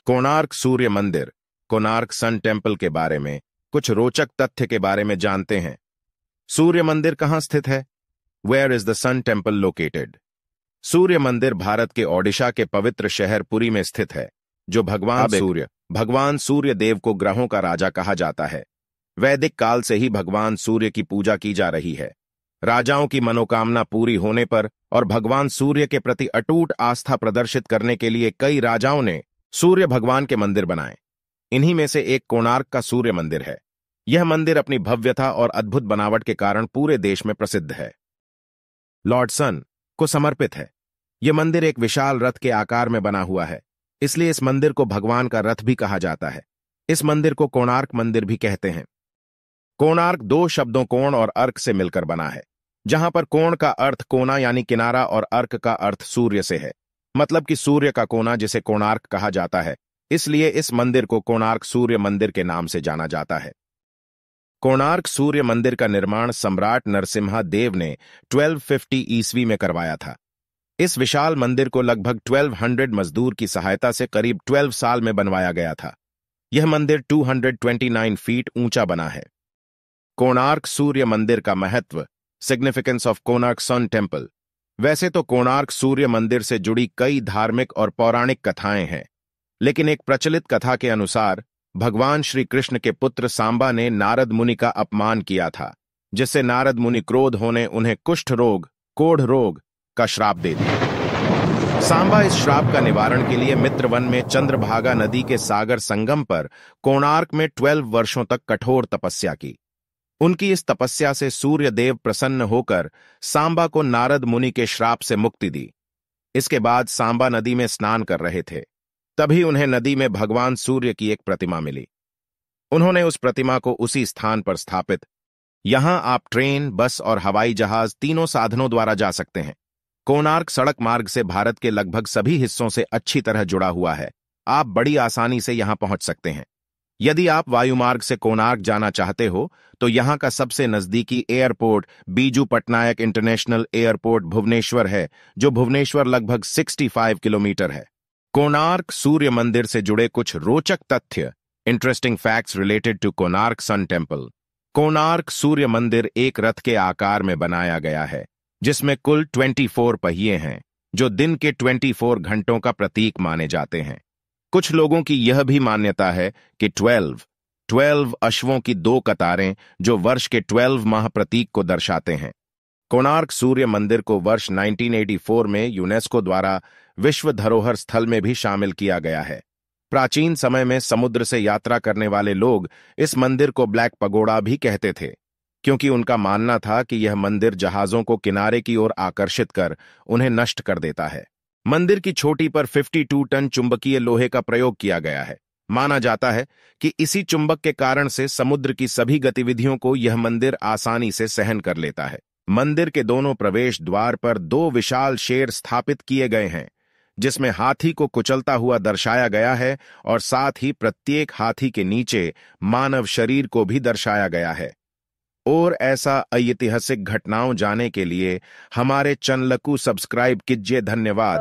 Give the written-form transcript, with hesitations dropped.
कोणार्क सूर्य मंदिर, Konark sun temple के बारे में कुछ रोचक तथ्य के बारे में जानते हैं। सूर्य मंदिर कहां स्थित है? Where is the sun temple located? सूर्य मंदिर भारत के ओडिशा के पवित्र शहर पुरी में स्थित है, जो भगवान सूर्य देव को ग्रहों का राजा कहा जाता है। वैदिक काल से ही भगवान सूर्य की पूजा की जा रही है। राजाओं की मनोकामना पूरी होने पर और भगवान सूर्य के प्रति अटूट आस्था प्रदर्शित करने के लिए कई राजाओं ने सूर्य भगवान के मंदिर बनाए। इन्हीं में से एक कोणार्क का सूर्य मंदिर है। यह मंदिर अपनी भव्यता और अद्भुत बनावट के कारण पूरे देश में प्रसिद्ध है। लॉर्ड सन को समर्पित है। यह मंदिर एक विशाल रथ के आकार में बना हुआ है, इसलिए इस मंदिर को भगवान का रथ भी कहा जाता है। इस मंदिर को कोणार्क मंदिर भी कहते हैं। कोणार्क दो शब्दों कोण और अर्क से मिलकर बना है, जहां पर कोण का अर्थ कोना यानी किनारा और अर्क का अर्थ सूर्य से है, मतलब कि सूर्य का कोना, जिसे कोणार्क कहा जाता है। इसलिए इस मंदिर को कोणार्क सूर्य मंदिर के नाम से जाना जाता है। कोणार्क सूर्य मंदिर का निर्माण सम्राट नरसिम्हा देव ने 1250 ईस्वी में करवाया था। इस विशाल मंदिर को लगभग 1200 मजदूर की सहायता से करीब 12 साल में बनवाया गया था। यह मंदिर 229 फीट ऊंचा बना है। कोणार्क सूर्य मंदिर का महत्व, significance of Konark sun temple. वैसे तो कोणार्क सूर्य मंदिर से जुड़ी कई धार्मिक और पौराणिक कथाएं हैं, लेकिन एक प्रचलित कथा के अनुसार भगवान श्री कृष्ण के पुत्र सांबा ने नारद मुनि का अपमान किया था, जिससे नारद मुनि क्रोध होने उन्हें कुष्ठ रोग, कोढ़ रोग का श्राप दे दिया। सांबा इस श्राप का निवारण के लिए मित्रवन में चंद्रभागा नदी के सागर संगम पर कोणार्क में 12 वर्षों तक कठोर तपस्या की। उनकी इस तपस्या से सूर्य देव प्रसन्न होकर सांबा को नारद मुनि के श्राप से मुक्ति दी। इसके बाद सांबा नदी में स्नान कर रहे थे, तभी उन्हें नदी में भगवान सूर्य की एक प्रतिमा मिली। उन्होंने उस प्रतिमा को उसी स्थान पर स्थापित। यहां आप ट्रेन, बस और हवाई जहाज तीनों साधनों द्वारा जा सकते हैं। कोणार्क सड़क मार्ग से भारत के लगभग सभी हिस्सों से अच्छी तरह जुड़ा हुआ है। आप बड़ी आसानी से यहां पहुंच सकते हैं। यदि आप वायुमार्ग से कोणार्क जाना चाहते हो तो यहां का सबसे नजदीकी airport Biju Patnaik international airport Bhubaneswar है, जो भुवनेश्वर लगभग 65 किलोमीटर है। कोणार्क सूर्य मंदिर से जुड़े कुछ रोचक तथ्य, interesting facts related to Konark sun temple. Konark सूर्य मंदिर एक रथ के आकार में बनाया गया है, जिसमें कुल 24 पहिए हैं, जो दिन के 24 घंटों का प्रतीक माने जाते हैं। कुछ लोगों की यह भी मान्यता है कि 12 अश्वों की 2 कतारें, जो वर्ष के 12 माह प्रतीक को दर्शाते हैं। कोणार्क सूर्य मंदिर को वर्ष 1984 में यूनेस्को द्वारा विश्व धरोहर स्थल में भी शामिल किया गया है। प्राचीन समय में समुद्र से यात्रा करने वाले लोग इस मंदिर को ब्लैक पगोड़ा भी कहते थे, क्योंकि उनका मानना था कि यह मंदिर जहाजों को किनारे की ओर आकर्षित कर उन्हें नष्ट कर देता है। मंदिर की चोटी पर 52 टन चुंबकीय लोहे का प्रयोग किया गया है। माना जाता है कि इसी चुंबक के कारण से समुद्र की सभी गतिविधियों को यह मंदिर आसानी से सहन कर लेता है। मंदिर के दोनों प्रवेश द्वार पर 2 विशाल शेर स्थापित किए गए हैं, जिसमें हाथी को कुचलता हुआ दर्शाया गया है और साथ ही प्रत्येक हाथी के नीचे मानव शरीर को भी दर्शाया गया है। और ऐसा ऐतिहासिक घटनाओं जाने के लिए हमारे चैनल को सब्सक्राइब कीजिए। धन्यवाद।